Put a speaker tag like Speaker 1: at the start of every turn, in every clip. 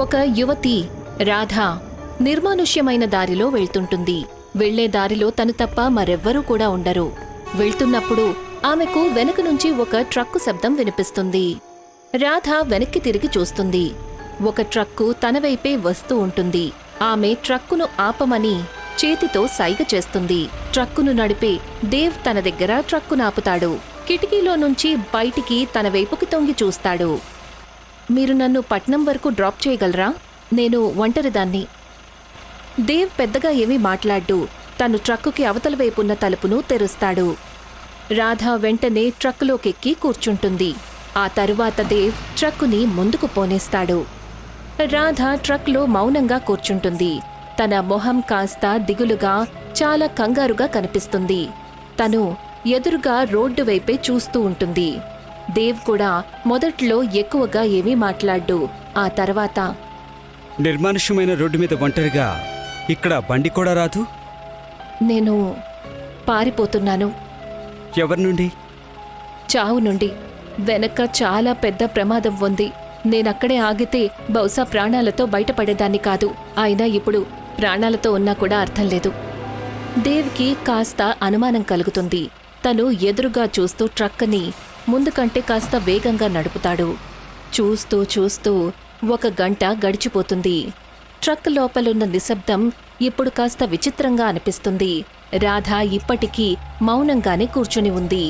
Speaker 1: ఒక యువతి రాధ నిర్మానుష్యమైన దారిలో వెళ్తుంటుంది. వెళ్లే దారిలో తను తప్ప మరెవ్వరూ కూడా ఉండరు. వెళ్తున్నప్పుడు ఆమెకు వెనుక నుంచి ఒక ట్రక్కు శబ్దం వినిపిస్తుంది. రాధ వెనక్కి తిరిగి చూస్తుంది. ఒక ట్రక్కు తన వైపే వస్తూ ఉంటుంది. ఆమె ట్రక్కును ఆపమని చేతితో సైగ చేస్తుంది. ట్రక్కును నడిపే దేవ్ తన దగ్గర ట్రక్కునాపుతాడు. కిటికీలో నుంచి బయటికి తన వైపుకి తొంగి చూస్తాడు. మీరు నన్ను పట్నం వరకు డ్రాప్ చేయగలరా? నేను ఒంటరిదాన్ని. దేవ్ పెద్దగా ఏమీ మాట్లాడ్డు. తను ట్రక్కుకి అవతల వైపున్న తలుపును తెరుస్తాడు. రాధ వెంటనే ట్రక్కులోకెక్కి కూర్చుంటుంది. ఆ తరువాత దేవ్ ట్రక్కుని ముందుకు పోనేస్తాడు. రాధ ట్రక్లో మౌనంగా కూర్చుంటుంది. తన మొహం కాస్త దిగులుగా, చాలా కంగారుగా కనిపిస్తుంది. తను ఎదురుగా రోడ్డు వైపే చూస్తూ ఉంటుంది. దేవ్ కూడా మొదట్లో ఎక్కువగా ఏమీ మాట్లాడ్డు. ఆ తర్వాత,
Speaker 2: నిర్మానుష్యమైన రోడ్డు మీద ఒంటరిగా ఇక్కడ బండి కూడా రాదు.
Speaker 1: నేను పారిపోతున్నాను.
Speaker 2: ఎవరి నుండి?
Speaker 1: చావు నుండి. వెనక చాలా పెద్ద ప్రమాదం ఉంది. నేనక్కడే ఆగితే బహుశా ప్రాణాలతో బయటపడేదాన్ని కాదు. అయినా ఇప్పుడు ప్రాణాలతో ఉన్నా కూడా అర్థం లేదు. దేవ్కి కాస్త అనుమానం కలుగుతుంది. తను ఎదురుగా చూస్తూ ట్రక్కుని ముందు కంటే కాస్త వేగంగా నడుపుతాడు. చూస్తూ చూస్తూ 1 గంట గడిచిపోతుంది. ట్రక్ లోపలున్న నిశ్శబ్దం ఇప్పుడు కాస్త విచిత్రంగా అనిపిస్తుంది. రాధ ఇప్పటికీ మౌనంగానే కూర్చుని ఉంది.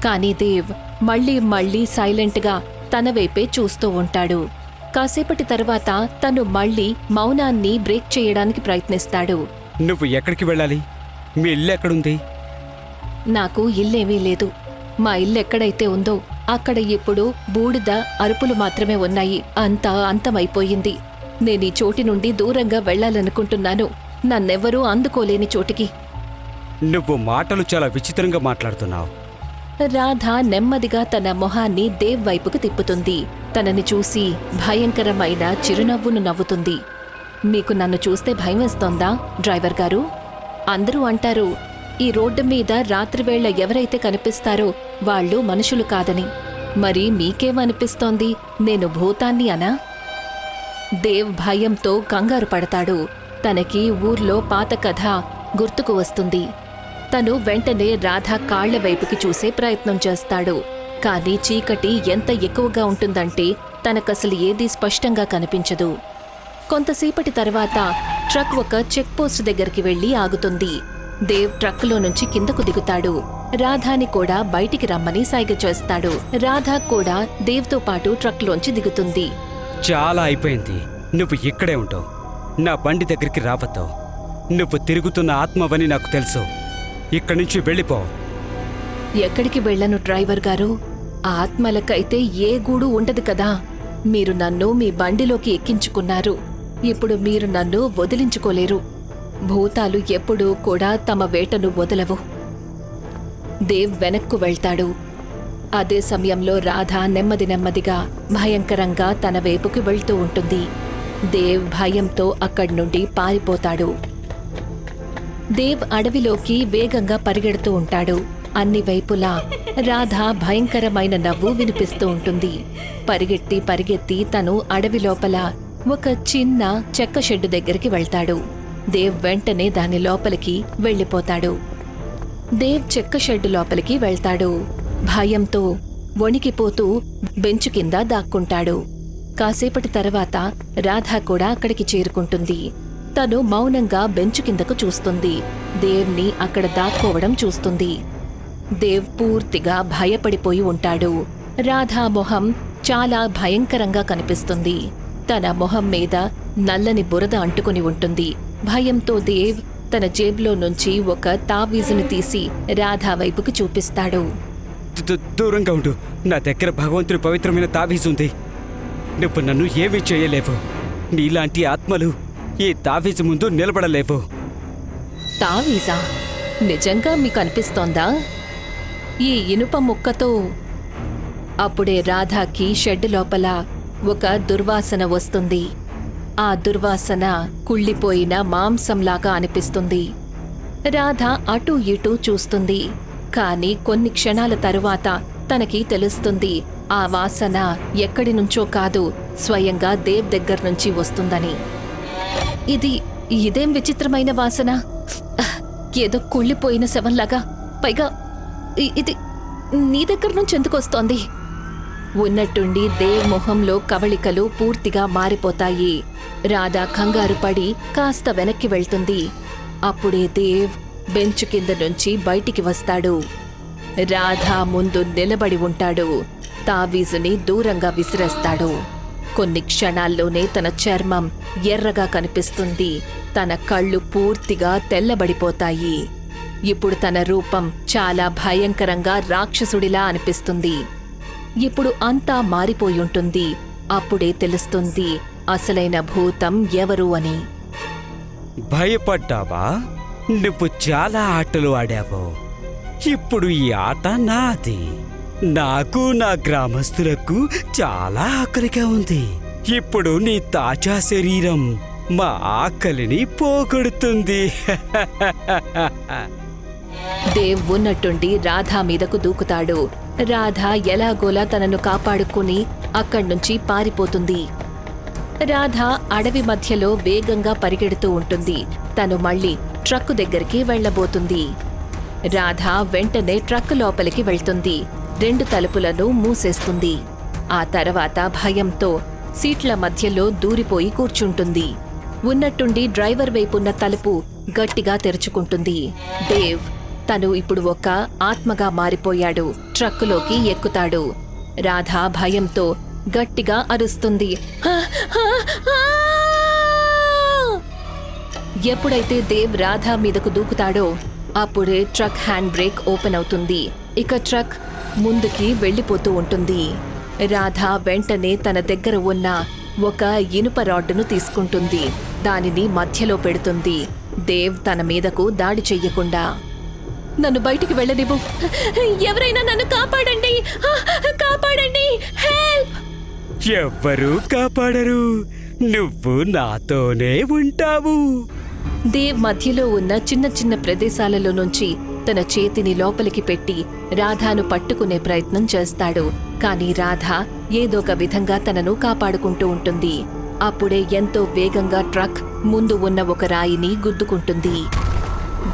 Speaker 1: కాని దేవ్ మళ్ళీ సైలెంట్గా తన వైపే చూస్తూ ఉంటాడు. కాసేపటి తర్వాత తను మళ్ళీ మౌనాన్ని బ్రేక్ చేయడానికి ప్రయత్నిస్తాడు.
Speaker 2: నువ్వు ఎక్కడికి వెళ్ళాలి? మీ ఇల్లు ఎక్కడుంది?
Speaker 1: నాకు ఇల్లేమీ లేదు. మా ఇల్లు ఎక్కడైతే ఉందో అక్కడ ఇప్పుడు బూడిద అరుపులు మాత్రమే ఉన్నాయి. అంతా అంతమైపోయింది. నేనీ చోటి నుండి దూరంగా వెళ్లాలనుకుంటున్నాను. నన్నెవ్వరూ అందుకోలేని చోటికి.
Speaker 2: నువ్వు మాటలు చాలా విచిత్రంగా మాట్లాడుతున్నావు.
Speaker 1: రాధ నెమ్మదిగా తన మొహాన్ని దేవ్ వైపుకు తిప్పుతుంది. తనని చూసి భయంకరమైన చిరునవ్వును నవ్వుతుంది. మీకు నన్ను చూస్తే భయమేస్తోందా డ్రైవర్ గారు? అందరూ అంటారు ఈ రోడ్డు మీద రాత్రివేళ ఎవరైతే కనిపిస్తారో వాళ్ళు మనుషులు కాదని. మరి మీకేమనిపిస్తోంది? నేను భూతాన్ని అనా? దేవ్ భయంతో కంగారు పడతాడు. తనకి ఊర్లో పాత కథ గుర్తుకు వస్తుంది. తను వెంటనే రాధ కాళ్ల వైపుకి చూసే ప్రయత్నం చేస్తాడు. కానీ చీకటి ఎంత ఎక్కువగా ఉంటుందంటే తనకసలు ఏదీ స్పష్టంగా కనిపించదు. కొంతసేపటి తర్వాత ట్రక్ ఒక చెక్ పోస్ట్ దగ్గరికి వెళ్లి ఆగుతుంది. దేవ్ ట్రక్కులో నుంచి కిందకు దిగుతాడు. రాధాని కూడా బయటికి రమ్మని సైగ చేస్తాడు. రాధ కూడా దేవ్తో పాటు ట్రక్లోంచి దిగుతుంది.
Speaker 2: చాలా అయిపోయింది. నువ్వు ఇక్కడే ఉంటావు. నా బండి దగ్గరికి రావద్దు. నువ్వు తిరుగుతున్న ఆత్మవని నాకు తెలుసు. ఇక్కడి నుంచి వెళ్ళిపో.
Speaker 1: ఎక్కడికి వెళ్ళను డ్రైవర్ గారు. ఆత్మలకైతే ఏ గూడు ఉండదు కదా. మీరు నన్ను మీ బండిలోకి ఎక్కించుకున్నారు. ఇప్పుడు మీరు నన్ను వదిలించుకోలేరు. భూతాలు ఎప్పుడూ కూడా తమ వేటను వదలవు. దేవ్ వెనక్కు వెళ్తాడు. అదే సమయంలో రాధ నెమ్మదిగా భయంకరంగా తన వైపుకి వెళ్తూ ఉంటుంది. దేవ్ భయంతో అక్కడి నుండి పారిపోతాడు. దేవ్ అడవిలోకి వేగంగా పరిగెడుతూ ఉంటాడు. అన్ని వైపులా రాధ భయంకరమైన నవ్వు వినిపిస్తూ ఉంటుంది. పరిగెత్తి తను అడవి లోపల ఒక చిన్న చెక్క షెడ్డు దగ్గరికి వెళ్తాడు. దేవ్ వెంటనే దాని లోపలికి వెళ్ళిపోతాడు. దేవ్ చెక్క షెడ్డు లోపలికి వెళ్తాడు. భయంతో వణికిపోతూ బెంచు కింద దాక్కుంటాడు. కాసేపటి తర్వాత రాధ కూడా అక్కడికి చేరుకుంటుంది. తను మౌనంగా బెంచు కిందకు చూస్తుంది. దేవ్ని అక్కడ దాక్కోవడం చూస్తుంది. దేవ్ పూర్తిగా భయపడిపోయి ఉంటాడు. రాధా మొహం చాలా భయంకరంగా కనిపిస్తుంది. తన మొహం మీద నల్లని బురద అంటుకుని ఉంటుంది. భయంతో దేవ్ తన జేబులో నుంచి ఒక తావీజును తీసి రాధా వైపుకి చూపిస్తాడు.
Speaker 2: దూరంగా ఉండు. నా దగ్గర భగవంతుడి పవిత్రమైన తావీజుంది. నువ్వు నన్ను ఏమీ చేయలేవు. నీలాంటి ఆత్మలు ఈ తావీజు ముందు నిలబడలేవు.
Speaker 1: తావీజా? నిజంగా మీకు అనిపిస్తోందా? ఈ ఇనుప ముక్కతో? అప్పుడే రాధాకి షెడ్ లోపల ఒక దుర్వాసన వస్తుంది. ఆ దుర్వాసన కుళ్ళిపోయిన మాంసంలాగా అనిపిస్తుంది. రాధ అటూ ఇటూ చూస్తుంది. కాని కొన్ని క్షణాల తరువాత తనకి తెలుస్తుంది ఆ వాసన ఎక్కడి నుంచో కాదు, స్వయంగా దేవ్ దగ్గర నుంచి వస్తుందని. ఇదేం విచిత్రమైన వాసన, ఏదో కుళ్ళిపోయిన శవంలాగా, పైగా ఇది నీ దగ్గర నుంచి ఎందుకు వస్తోంది? ఉన్నట్టుండి దేవ్ మొహంలో కవళికలు పూర్తిగా మారిపోతాయి. రాధ కంగారు పడి కాస్త వెనక్కి వెళ్తుంది. అప్పుడే దేవ్ బెంచ్ కింద నుంచి బయటికి వస్తాడు. రాధ ముందు నిలబడి ఉంటాడు. తావీజుని దూరంగా విసిరేస్తాడు. కొన్ని క్షణాల్లోనే తన చర్మం ఎర్రగా కనిపిస్తుంది. తన కళ్ళు పూర్తిగా తెల్లబడిపోతాయి. ఇప్పుడు తన రూపం చాలా భయంకరంగా రాక్షసుడిలా అనిపిస్తుంది. ఇప్పుడు అంతా మారిపోయుంటుంది. అప్పుడే తెలుస్తుంది అసలైన భూతం ఎవరు అని.
Speaker 2: భయపడ్డావా? నువ్వు చాలా ఆటలు ఆడావు. ఇప్పుడు ఈ ఆట నాది. నాకు నా గ్రామస్తులకు చాలా ఆకలిగా ఉంది. ఇప్పుడు నీ తాజా శరీరం మా ఆకలిని పోగొడుతుంది.
Speaker 1: దేవ్ ఉన్నట్టుండి రాధా మీదకు దూకుతాడు. రాధ ఎలాగోలా తనను కాపాడుకుని అక్కడ్నుంచి పారిపోతుంది. రాధ అడవి మధ్యలో వేగంగా పరిగెడుతూ ఉంటుంది. తను మళ్ళీ ట్రక్కు దగ్గరికి వెళ్లబోతుంది. రాధ వెంటనే ట్రక్కు లోపలికి వెళ్తుంది. 2 తలుపులను మూసేస్తుంది. ఆ తర్వాత భయంతో సీట్ల మధ్యలో దూరిపోయి కూర్చుంటుంది. ఉన్నట్టుండి డ్రైవర్ వైపున్న తలుపు గట్టిగా తెరుచుకుంటుంది. దేవ్ తను ఇప్పుడు ఒక ఆత్మగా మారిపోయాడు. ట్రక్కులోకి ఎక్కుతాడు. రాధ భయంతో గట్టిగా అరుస్తుంది. ఎప్పుడైతే దేవ్ రాధ మీదకు దూకుతాడో అప్పుడే ట్రక్ హ్యాండ్ బ్రేక్ ఓపెన్ అవుతుంది. ఇక ట్రక్ ముందుకి వెళ్లిపోతూ ఉంటుంది. రాధ వెంటనే తన దగ్గర ఉన్న ఒక ఇనుప రాడ్డును తీసుకుంటుంది. దానిని మధ్యలో పెడుతుంది. దేవ్ తన మీదకు దాడి చెయ్యకుండా. నన్ను బయటికి వెళ్ళనివ్వు, ఎవరైనా నన్ను కాపాడండి, కాపాడండి, హెల్ప్!
Speaker 2: ఎవ్వరూ కాపాడరు, నువ్వు నాతోనే ఉంటావు.
Speaker 1: దేవ్ మధ్యలో ఉన్న చిన్న చిన్న ప్రదేశాలలో నుంచి తన చేతిని లోపలికి పెట్టి రాధాను పట్టుకునే ప్రయత్నం చేస్తాడు. కాని రాధ ఏదొక విధంగా తనను కాపాడుకుంటూ ఉంటుంది. అప్పుడే ఎంతో వేగంగా ట్రక్ ముందు ఉన్న ఒక రాయిని గుద్దుకుంటుంది.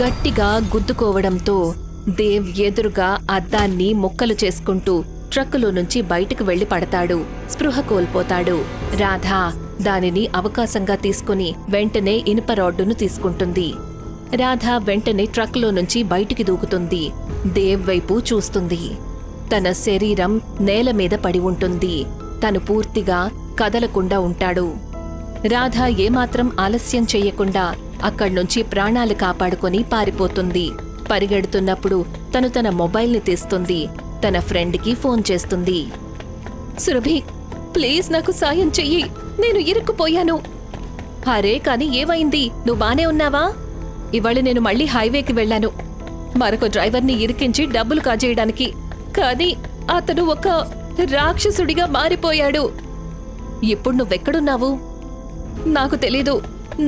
Speaker 1: గట్టిగా గుద్దుకోవడంతో దేవ్ ఎదురుగా అద్దాన్ని ముక్కలు చేసుకుంటూ ట్రక్కులో నుంచి బయటకు వెళ్లి పడతాడు. స్పృహ కోల్పోతాడు. రాధ దానిని అవకాశంగా తీసుకుని వెంటనే ఇనుప రాడ్డును తీసుకుంటుంది. రాధ వెంటనే ట్రక్లో నుంచి బయటికి దూకుతుంది. దేవ్ వైపు చూస్తుంది. తన శరీరం నేల మీద పడి ఉంటుంది. తను పూర్తిగా కదలకుండా ఉంటాడు. రాధ ఏమాత్రం ఆలస్యం చెయ్యకుండా అక్కడ్నుంచి ప్రాణాలు కాపాడుకొని పారిపోతుంది. పరిగెడుతున్నప్పుడు తను తన మొబైల్ని తీస్తుంది. తన ఫ్రెండ్కి ఫోన్ చేస్తుంది. సురభి, ప్లీజ్ నాకు సాయం చెయ్యి, నేను ఇరుక్కుపోయాను. అరే కాని ఏమైంది, నువ్వు బానే ఉన్నావా? ఇవాళ నేను మళ్ళీ హైవేకి వెళ్లాను మరొక డ్రైవర్ని ఇరికించి డబ్బులు కాజేయడానికి. కానీ అతను ఒక రాక్షసుడిగా మారిపోయాడు. ఇప్పుడు నువ్వెక్కడున్నావు? నాకు తెలీదు.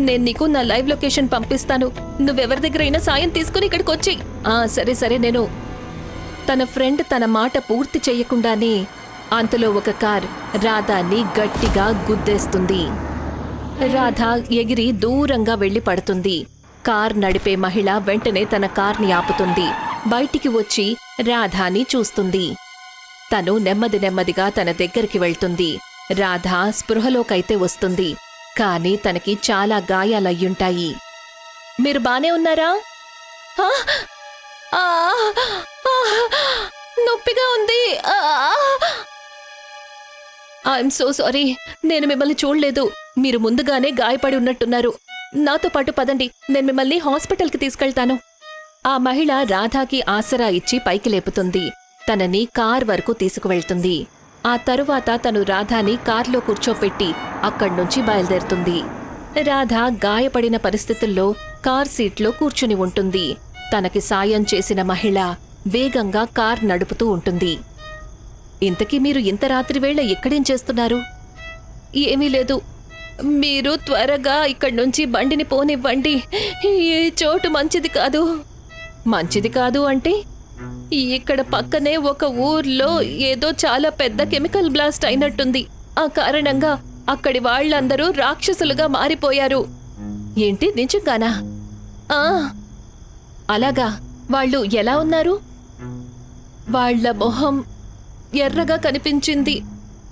Speaker 1: నేను నీకు నా లైవ్ లొకేషన్ పంపిస్తాను. నువ్వెవరి దగ్గరైనా సాయం తీసుకుని ఇక్కడికి వచ్చి. సరే సరే. నేను తన ఫ్రెండ్ తన మాట పూర్తి చెయ్యకుండానే అంతలో ఒక కార్ రాధాని గట్టిగా గుద్దేస్తుంది. రాధ ఎగిరి దూరంగా వెళ్లి పడుతుంది. కార్ నడిపే మహిళ వెంటనే తన కార్ని ఆపుతుంది. బయటికి వచ్చి రాధాని చూస్తుంది. తను నెమ్మది నెమ్మదిగా తన దగ్గరికి వెళ్తుంది. రాధ స్పృహలోకైతే వస్తుంది. కానీ తనకి చాలా గాయాలయ్యుంటాయి. మీరు బానే ఉన్నారా? నొప్పిగా ఉంది. ఐఎమ్ సో సారీ, నేను మిమ్మల్ని చూడలేదు. మీరు ముందుగానే గాయపడి ఉన్నట్టున్నారు. నాతో పాటు పదండి, నేను మిమ్మల్ని హాస్పిటల్కి తీసుకెళ్తాను. ఆ మహిళ రాధాకి ఆసరా ఇచ్చి పైకి లేపుతుంది. తనని కార్ వరకు తీసుకువెళ్తుంది. ఆ తరువాత తను రాధాని కార్లో కూర్చోపెట్టి అక్కడ్నుంచి బయలుదేరుతుంది. రాధ గాయపడిన పరిస్థితుల్లో కార్ సీట్లో కూర్చుని ఉంటుంది. తనకి సాయం చేసిన మహిళ వేగంగా కార్ నడుపుతూ ఉంటుంది. ఇంతకీ మీరు ఇంత రాత్రివేళ ఎక్కడేం చేస్తున్నారు? ఏమీ లేదు, మీరు త్వరగా ఇక్కడ్నుంచి బండిని పోనివ్వండి. ఈ చోటు మంచిది కాదు. మంచిది కాదు అంటే ఇక్కడ పక్కనే ఒక ఊర్లో ఏదో చాలా పెద్ద కెమికల్ బ్లాస్ట్ అయినట్టుంది. ఆ కారణంగా అక్కడి వాళ్ళందరూ రాక్షసులుగా మారిపోయారు. ఏంటి, నిజంగానా? ఆ, అలాగా. వాళ్ళు ఎలా ఉన్నారు? వాళ్ళ మొహం ఎర్రగా కనిపించింది.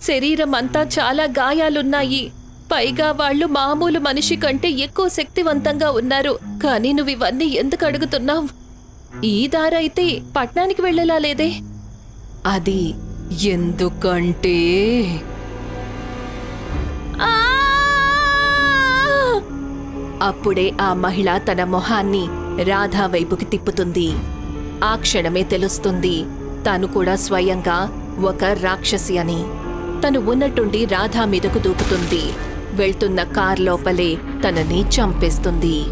Speaker 1: శరీరం అంతా చాలా గాయాలున్నాయి. పైగా వాళ్ళు మామూలు మనిషి కంటే ఎక్కువ శక్తివంతంగా ఉన్నారు. కానీ నువ్వు ఇవన్నీ ఎందుకు అడుగుతున్నావు? ఈ దారైతే పట్నానికి వెళ్ళేలా లేదే. అది ఎందుకంటే అప్పుడే ఆ మహిళ తన మొహాన్ని రాధా వైపుకి తిప్పుతుంది. ఆ క్షణమే తెలుస్తుంది తను కూడా స్వయంగా ఒక రాక్షసి అని. తను ఉన్నట్టుండి రాధా మీదకు దూకుతుంది. వెళ్తున్న కార్ లోపలే తనని చంపేస్తుంది.